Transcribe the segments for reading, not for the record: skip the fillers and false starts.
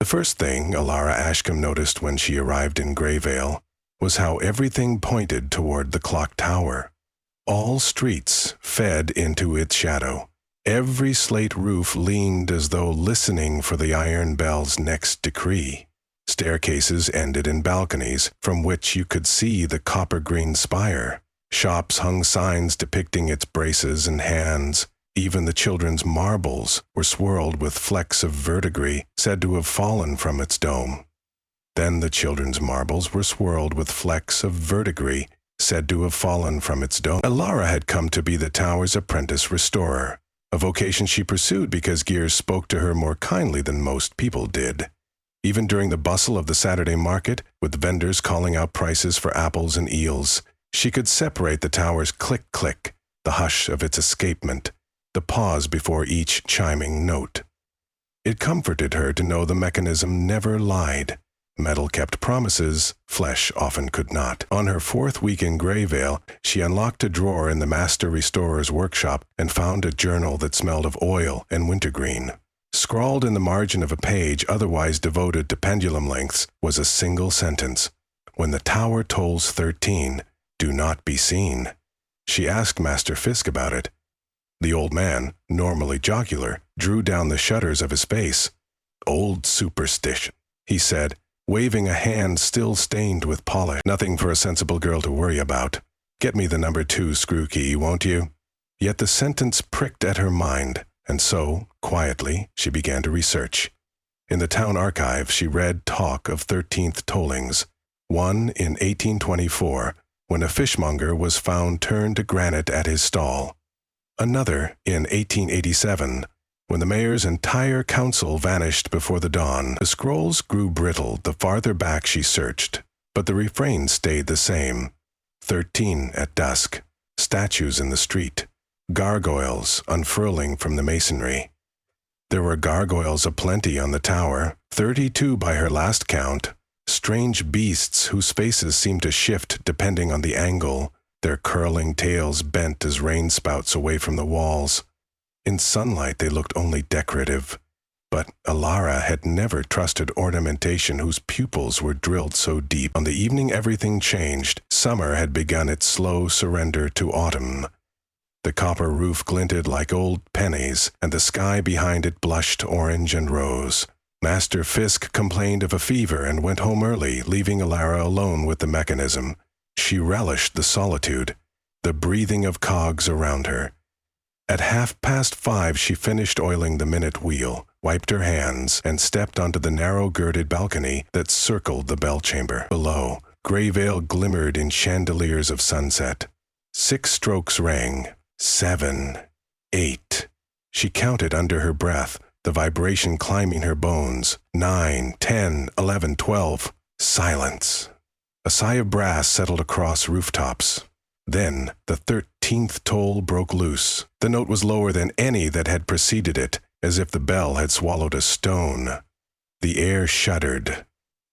The first thing Alara Ashcombe noticed when she arrived in Greyvale was how everything pointed toward the clock tower. All streets fed into its shadow. Every slate roof leaned as though listening for the iron bell's next decree. Staircases ended in balconies from which you could see the copper-green spire. Shops hung signs depicting its braces and hands. Even the children's marbles were swirled with flecks of verdigris said to have fallen from its dome. Then the children's marbles were swirled with flecks of verdigris said to have fallen from its dome. Alara had come to be the tower's apprentice restorer, a vocation she pursued because gears spoke to her more kindly than most people did. Even during the bustle of the Saturday market, with vendors calling out prices for apples and eels, she could separate the tower's click-click, the hush of its escapement, the pause before each chiming note. It comforted her to know the mechanism never lied. Metal kept promises, flesh often could not. On her 4th week in Greyvale, she unlocked a drawer in the master restorer's workshop and found a journal that smelled of oil and wintergreen. Scrawled in the margin of a page otherwise devoted to pendulum lengths was a single sentence: "When the tower tolls 13, do not be seen." She asked Master Fisk about it. The old man, normally jocular, drew down the shutters of his face. "Old superstition," he said, waving a hand still stained with polish. "Nothing for a sensible girl to worry about. Get me the number 2 screw key, won't you?" Yet the sentence pricked at her mind, and so, quietly, she began to research. In the town archive, she read talk of 13th tollings, one in 1824, when a fishmonger was found turned to granite at his stall. Another in 1887, when the mayor's entire council vanished before the dawn. The scrolls grew brittle the farther back she searched, but the refrain stayed the same. 13 at dusk, statues in the street, gargoyles unfurling from the masonry. There were gargoyles aplenty on the tower, 32 by her last count, strange beasts whose faces seemed to shift depending on the angle, their curling tails bent as rainspouts away from the walls. In sunlight they looked only decorative, but Alara had never trusted ornamentation whose pupils were drilled so deep. On the evening everything changed. Summer had begun its slow surrender to autumn. The copper roof glinted like old pennies, and the sky behind it blushed orange and rose. Master Fisk complained of a fever and went home early, leaving Alara alone with the mechanism. She relished the solitude, the breathing of cogs around her. At 5:30 she finished oiling the minute wheel, wiped her hands, and stepped onto the narrow-girded balcony that circled the bell chamber. Below, Greyvale glimmered in chandeliers of sunset. 6 strokes rang. 7, 8. She counted under her breath, the vibration climbing her bones. 9, 10, 11, 12. Silence. A sigh of brass settled across rooftops. Then the 13th toll broke loose. The note was lower than any that had preceded it, as if the bell had swallowed a stone. The air shuddered.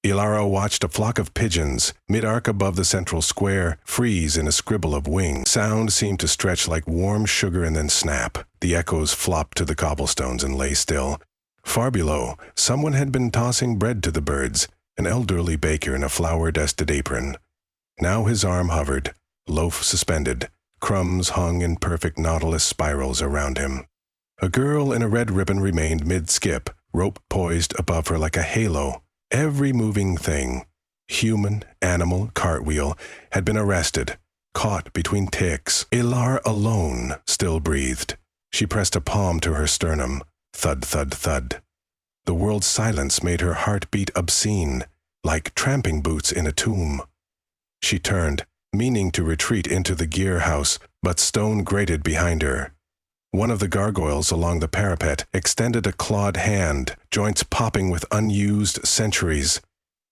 Alara watched a flock of pigeons, mid-arc above the central square, freeze in a scribble of wings. Sound seemed to stretch like warm sugar and then snap. The echoes flopped to the cobblestones and lay still. Far below, someone had been tossing bread to the birds, an elderly baker in a flower-dusted apron. Now his arm hovered, loaf suspended, crumbs hung in perfect nautilus spirals around him. A girl in a red ribbon remained mid-skip, rope poised above her like a halo. Every moving thing, human, animal, cartwheel, had been arrested, caught between ticks. Alara alone still breathed. She pressed a palm to her sternum. Thud, thud, thud. The world's silence made her heart beat obscene, like tramping boots in a tomb. She turned, meaning to retreat into the gear house, but stone grated behind her. One of the gargoyles along the parapet extended a clawed hand, joints popping with unused centuries.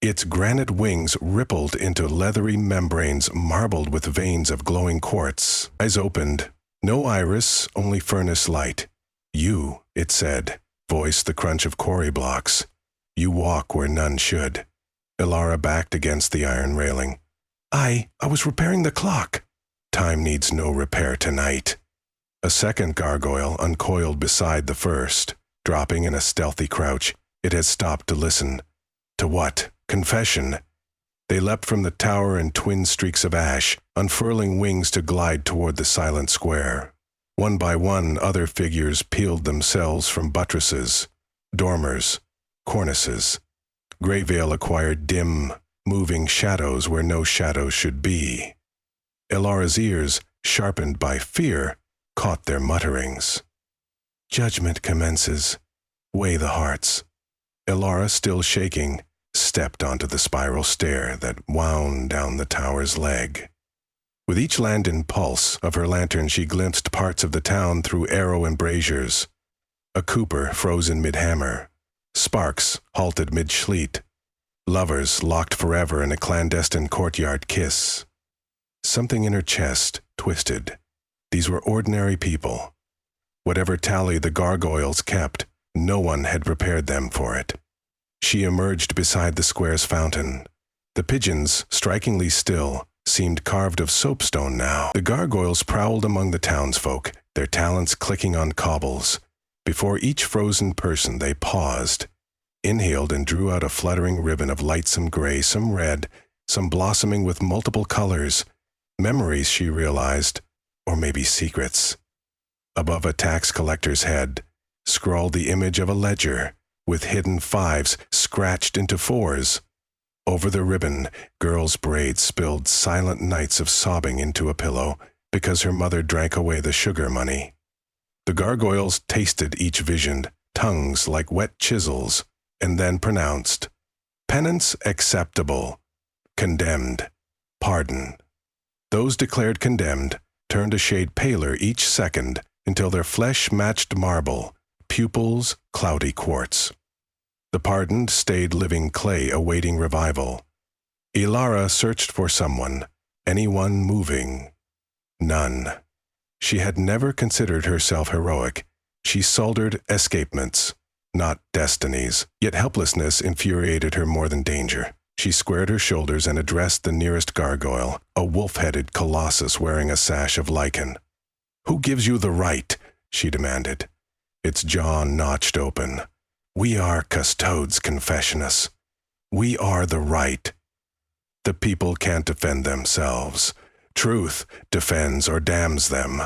Its granite wings rippled into leathery membranes marbled with veins of glowing quartz. Eyes opened. No iris, only furnace light. "You," it said, voice the crunch of quarry blocks. "You walk where none should." Alara backed against the iron railing. I was repairing the clock." "Time needs no repair tonight." A second gargoyle uncoiled beside the first. Dropping in a stealthy crouch, It had stopped to listen. To what? Confession. They leapt from the tower in twin streaks of ash, unfurling wings to glide toward the silent square. One by one, other figures peeled themselves from buttresses, dormers, cornices. Greyvale acquired dim, moving shadows where no shadows should be. Elara's ears, sharpened by fear, caught their mutterings. Judgment commences. Weigh the hearts. Elara, still shaking, stepped onto the spiral stair that wound down the tower's leg. With each Landon pulse of her lantern, she glimpsed parts of the town through arrow embrasures. A cooper frozen mid-hammer. Sparks halted mid-schleet. Lovers locked forever in a clandestine courtyard kiss. Something in her chest twisted. These were ordinary people. Whatever tally the gargoyles kept, no one had prepared them for it. She emerged beside the square's fountain. The pigeons, strikingly still, seemed carved of soapstone now. The gargoyles prowled among the townsfolk, their talons clicking on cobbles. Before each frozen person they paused, inhaled and drew out a fluttering ribbon of lightsome gray, some red, some blossoming with multiple colors. Memories, she realized, or maybe secrets. Above a tax collector's head, scrawled the image of a ledger, with hidden fives scratched into fours. Over the ribbon, girl's braids spilled silent nights of sobbing into a pillow because her mother drank away the sugar money. The gargoyles tasted each vision, tongues like wet chisels, and then pronounced, penance acceptable, condemned, pardon. Those declared condemned turned a shade paler each second until their flesh matched marble, pupils cloudy quartz. The pardoned stayed living clay awaiting revival. Elara searched for someone, anyone moving. None. She had never considered herself heroic. She soldered escapements, not destinies. Yet helplessness infuriated her more than danger. She squared her shoulders and addressed the nearest gargoyle, a wolf-headed colossus wearing a sash of lichen. "Who gives you the right?" she demanded. Its jaw notched open. "We are custodes confessionus. We are the right. The people can't defend themselves. Truth defends or damns them.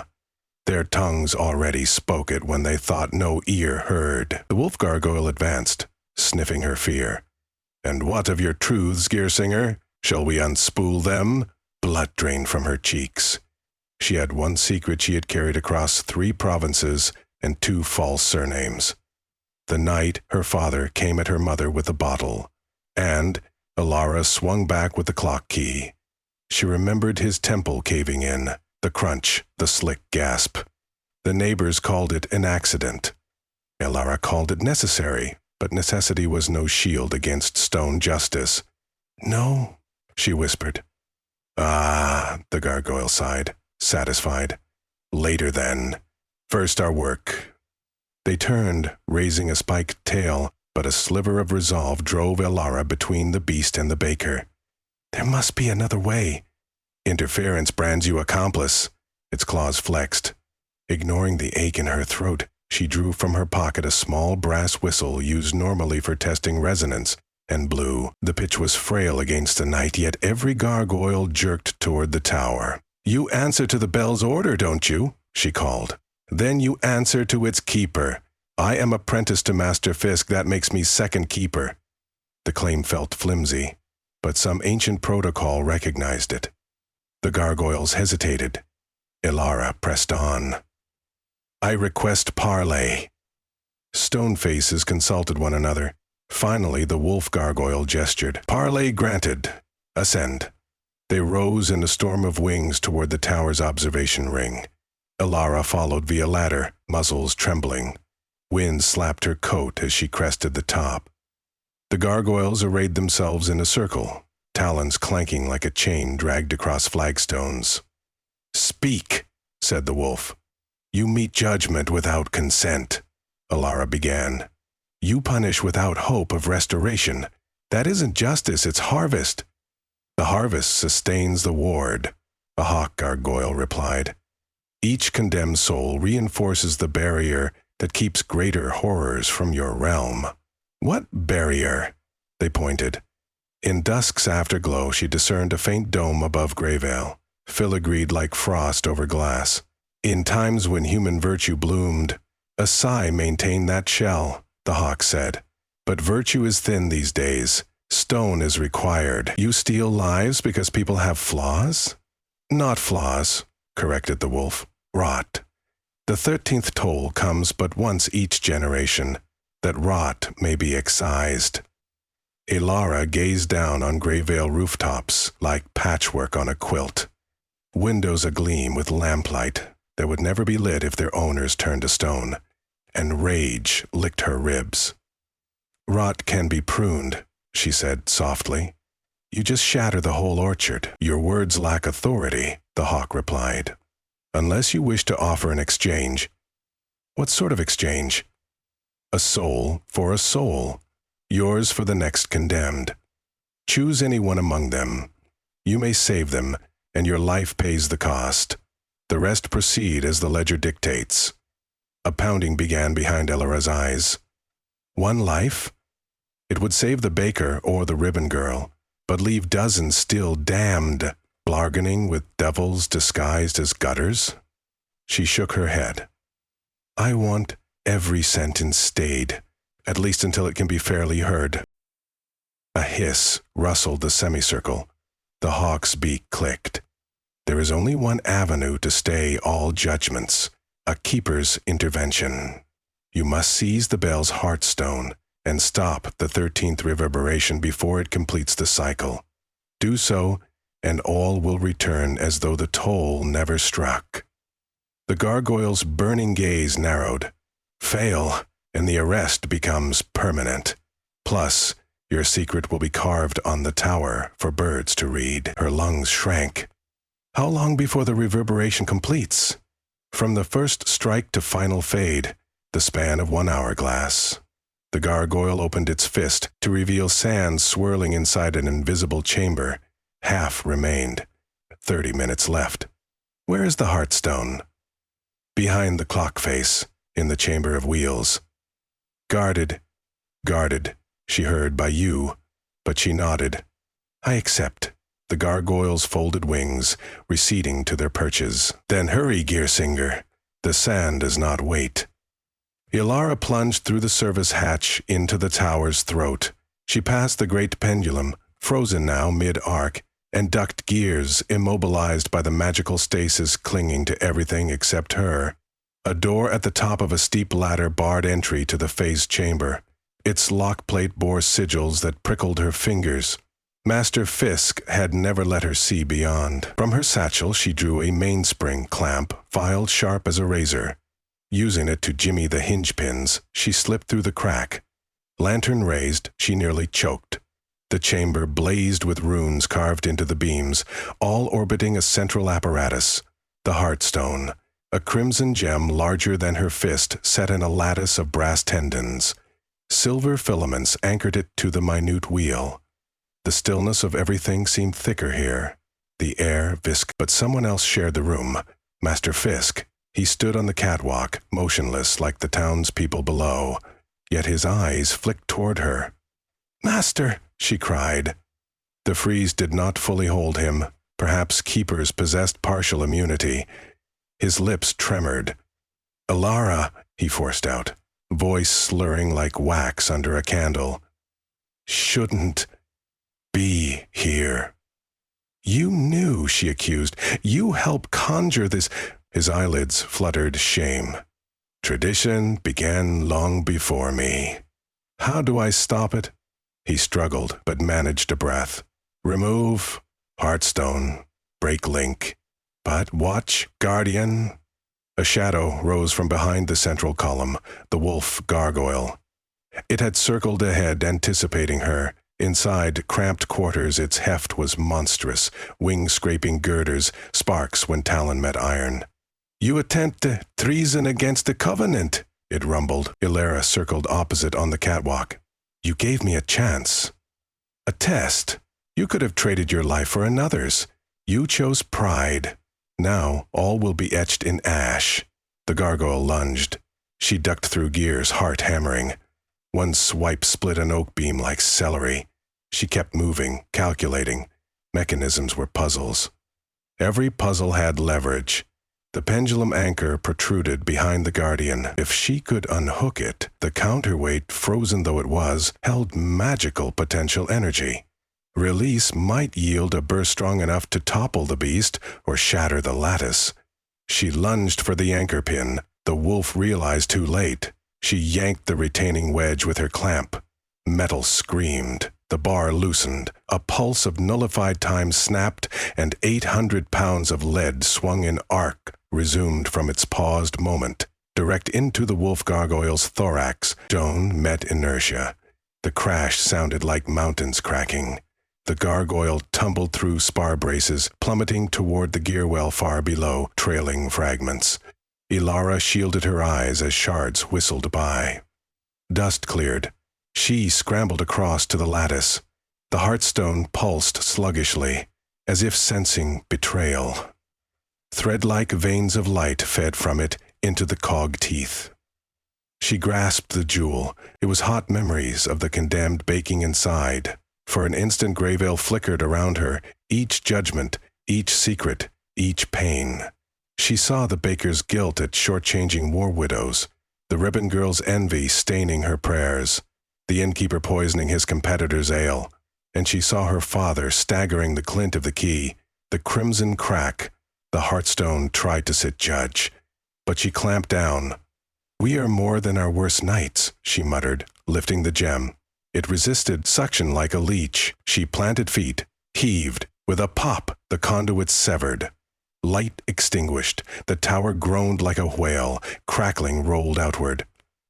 Their tongues already spoke it when they thought no ear heard." The wolf gargoyle advanced, sniffing her fear. "And what of your truths, Gearsinger? Shall we unspool them?" Blood drained from her cheeks. She had one secret she had carried across 3 provinces and 2 false surnames. The night her father came at her mother with a bottle, and Elara swung back with the clock key. She remembered his temple caving in, the crunch, the slick gasp. The neighbors called it an accident. Elara called it necessary, but necessity was no shield against stone justice. "No," she whispered. "Ah," the gargoyle sighed, satisfied. "Later then. First our work." They turned, raising a spiked tail, but a sliver of resolve drove Elara between the beast and the baker. "There must be another way." "Interference brands you accomplice." Its claws flexed. Ignoring the ache in her throat, she drew from her pocket a small brass whistle used normally for testing resonance, and blew. The pitch was frail against the night, yet every gargoyle jerked toward the tower. "You answer to the bell's order, don't you?" she called. "Then you answer to its keeper. I am apprentice to Master Fisk, that makes me second keeper." The claim felt flimsy, but some ancient protocol recognized it. The gargoyles hesitated. Elara pressed on. "I request parley." Stone faces consulted one another. Finally, the wolf gargoyle gestured. "Parley granted. Ascend." They rose in a storm of wings toward the tower's observation ring. Elara followed via ladder, muzzles trembling. Wind slapped her coat as she crested the top. The gargoyles arrayed themselves in a circle, talons clanking like a chain dragged across flagstones. "Speak," said the wolf. "You meet judgment without consent," Elara began. "You punish without hope of restoration. That isn't justice, it's harvest." "The harvest sustains the ward," a hawk gargoyle replied. "Each condemned soul reinforces the barrier that keeps greater horrors from your realm." What barrier? They pointed. In dusk's afterglow she discerned a faint dome above Greyvale, filigreed like frost over glass. In times when human virtue bloomed, a sigh maintained that shell, the hawk said. But virtue is thin these days. Stone is required. You steal lives because people have flaws? Not flaws, corrected the wolf. Rot. The 13th toll comes but once each generation, that rot may be excised. Ilara gazed down on Greyvale rooftops like patchwork on a quilt. Windows agleam with lamplight that would never be lit if their owners turned to stone, and rage licked her ribs. Rot can be pruned, she said softly. You just shatter the whole orchard. Your words lack authority, the hawk replied. Unless you wish to offer an exchange. What sort of exchange? A soul for a soul. Yours for the next condemned. Choose any one among them. You may save them, and your life pays the cost. The rest proceed as the ledger dictates. A pounding began behind Elara's eyes. One life? It would save the baker or the ribbon girl, but leave dozens still damned, bargaining with devils disguised as gutters? She shook her head. I want every sentence stayed, at least until it can be fairly heard. A hiss rustled the semicircle. The hawk's beak clicked. There is only one avenue to stay all judgments, a keeper's intervention. You must seize the bell's heartstone and stop the 13th reverberation before it completes the cycle. Do so, and all will return as though the toll never struck. The gargoyle's burning gaze narrowed. Fail, and the arrest becomes permanent. Plus, your secret will be carved on the tower for birds to read. Her lungs shrank. How long before the reverberation completes? From the first strike to final fade, the span of 1 hourglass. The gargoyle opened its fist to reveal sand swirling inside an invisible chamber. Half remained. 30 minutes left. Where is the heartstone? Behind the clock face, in the chamber of wheels. Guarded, she heard by you, but she nodded. I accept. The gargoyles folded wings, receding to their perches. Then hurry, Gearsinger. The sand does not wait. Ilara plunged through the service hatch into the tower's throat. She passed the great pendulum, frozen now mid-arc, and ducked gears immobilized by the magical stasis clinging to everything except her. A door at the top of a steep ladder barred entry to the phase chamber. Its lockplate bore sigils that prickled her fingers. Master Fisk had never let her see beyond. From her satchel she drew a mainspring clamp, filed sharp as a razor. Using it to jimmy the hinge pins, she slipped through the crack. Lantern raised, she nearly choked. The chamber blazed with runes carved into the beams, all orbiting a central apparatus, the Heartstone, a crimson gem larger than her fist set in a lattice of brass tendons. Silver filaments anchored it to the minute wheel. The stillness of everything seemed thicker here. The air viscous, but someone else shared the room. Master Fisk. He stood on the catwalk, motionless like the townspeople below, yet his eyes flicked toward her. "Master!" she cried. The freeze did not fully hold him. Perhaps keepers possessed partial immunity. His lips tremored. "Ilara," he forced out, voice slurring like wax under a candle. "Shouldn't be here." "You knew," she accused. "You helped conjure this." His eyelids fluttered shame. "Tradition began long before me. How do I stop it?" He struggled, but managed a breath. "Remove Heartstone, break link. But watch, Guardian." A shadow rose from behind the central column, the wolf gargoyle. It had circled ahead, anticipating her. Inside cramped quarters, its heft was monstrous, wing-scraping girders, sparks when talon met iron. "You attempt treason against the Covenant," it rumbled. Ilara circled opposite on the catwalk. "You gave me a chance. A test. You could have traded your life for another's. You chose pride. Now all will be etched in ash." The gargoyle lunged. She ducked through gears, heart hammering. One swipe split an oak beam like celery. She kept moving, calculating. Mechanisms were puzzles. Every puzzle had leverage. The pendulum anchor protruded behind the guardian. If she could unhook it, the counterweight, frozen though it was, held magical potential energy. Release might yield a burst strong enough to topple the beast or shatter the lattice. She lunged for the anchor pin. The wolf realized too late. She yanked the retaining wedge with her clamp. Metal screamed. The bar loosened. A pulse of nullified time snapped, and 800 pounds of lead swung in arc, resumed from its paused moment. Direct into the wolf gargoyle's thorax, stone met inertia. The crash sounded like mountains cracking. The gargoyle tumbled through spar braces, plummeting toward the gear well far below, trailing fragments. Ilara shielded her eyes as shards whistled by. Dust cleared. She scrambled across to the lattice. The heartstone pulsed sluggishly, as if sensing betrayal. Thread-like veins of light fed from it into the cog teeth. She grasped the jewel. It was hot memories of the condemned baking inside. For an instant Greyvale flickered around her, each judgment, each secret, each pain. She saw the baker's guilt at shortchanging war widows, the ribbon girl's envy staining her prayers, the innkeeper poisoning his competitor's ale, and she saw her father staggering the glint of the key, the crimson crack. The heartstone tried to sit judge, but she clamped down. "We are more than our worst nights," she muttered, lifting the gem. It resisted suction like a leech. She planted feet, heaved. With a pop, the conduit severed. Light extinguished. The tower groaned like a whale. Crackling rolled outward.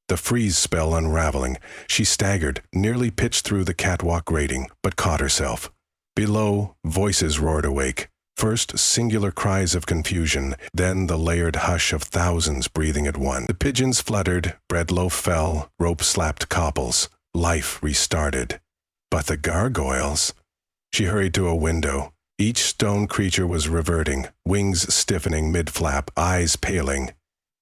The freeze spell unraveling. She staggered, nearly pitched through the catwalk grating, but caught herself. Below, voices roared awake. First, singular cries of confusion, then the layered hush of thousands breathing at once. The pigeons fluttered, bread loaf fell, rope slapped copples. Life restarted. But the gargoyles... She hurried to a window. Each stone creature was reverting, wings stiffening mid-flap, eyes paling.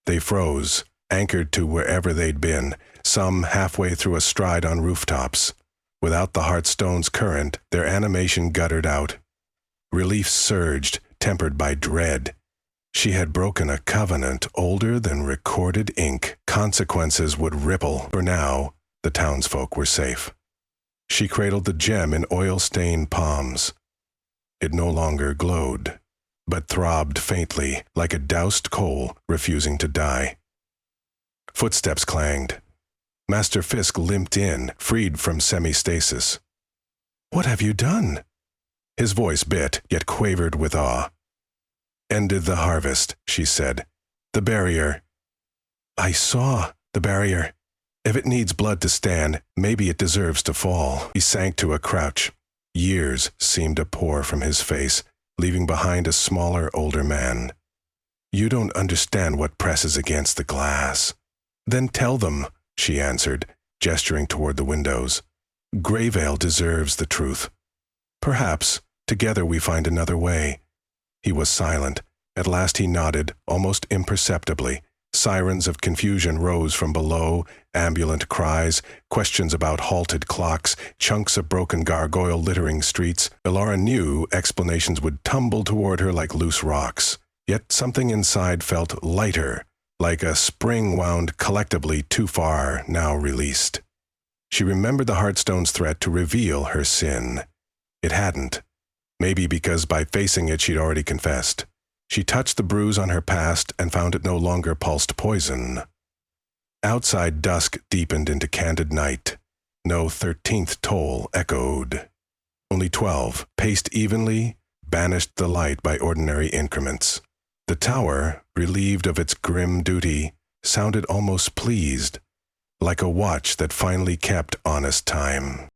They froze, anchored to wherever they'd been, some halfway through a stride on rooftops. Without the heartstone's current, their animation guttered out. Relief surged, tempered by dread. She had broken a covenant older than recorded ink. Consequences would ripple. For now, the townsfolk were safe. She cradled the gem in oil-stained palms. It no longer glowed, but throbbed faintly, like a doused coal refusing to die. Footsteps clanged. Master Fisk limped in, freed from semi-stasis. "What have you done?" His voice bit, yet quavered with awe. "Ended the harvest," she said. "The barrier." "I saw the barrier. If it needs blood to stand, maybe it deserves to fall." He sank to a crouch. Years seemed to pour from his face, leaving behind a smaller, older man. "You don't understand what presses against the glass." "Then tell them," she answered, gesturing toward the windows. "Greyvale deserves the truth. Perhaps, together we find another way." He was silent. At last he nodded, almost imperceptibly. Sirens of confusion rose from below, ambulant cries, questions about halted clocks, chunks of broken gargoyle littering streets. Ilara knew explanations would tumble toward her like loose rocks. Yet something inside felt lighter, like a spring wound collectively too far, now released. She remembered the Heartstone's threat to reveal her sin. It hadn't. Maybe because by facing it she'd already confessed. She touched the bruise on her past and found it no longer pulsed poison. Outside dusk deepened into candid night. No 13th toll echoed. Only 12, paced evenly, banished the light by ordinary increments. The tower, relieved of its grim duty, sounded almost pleased, like a watch that finally kept honest time.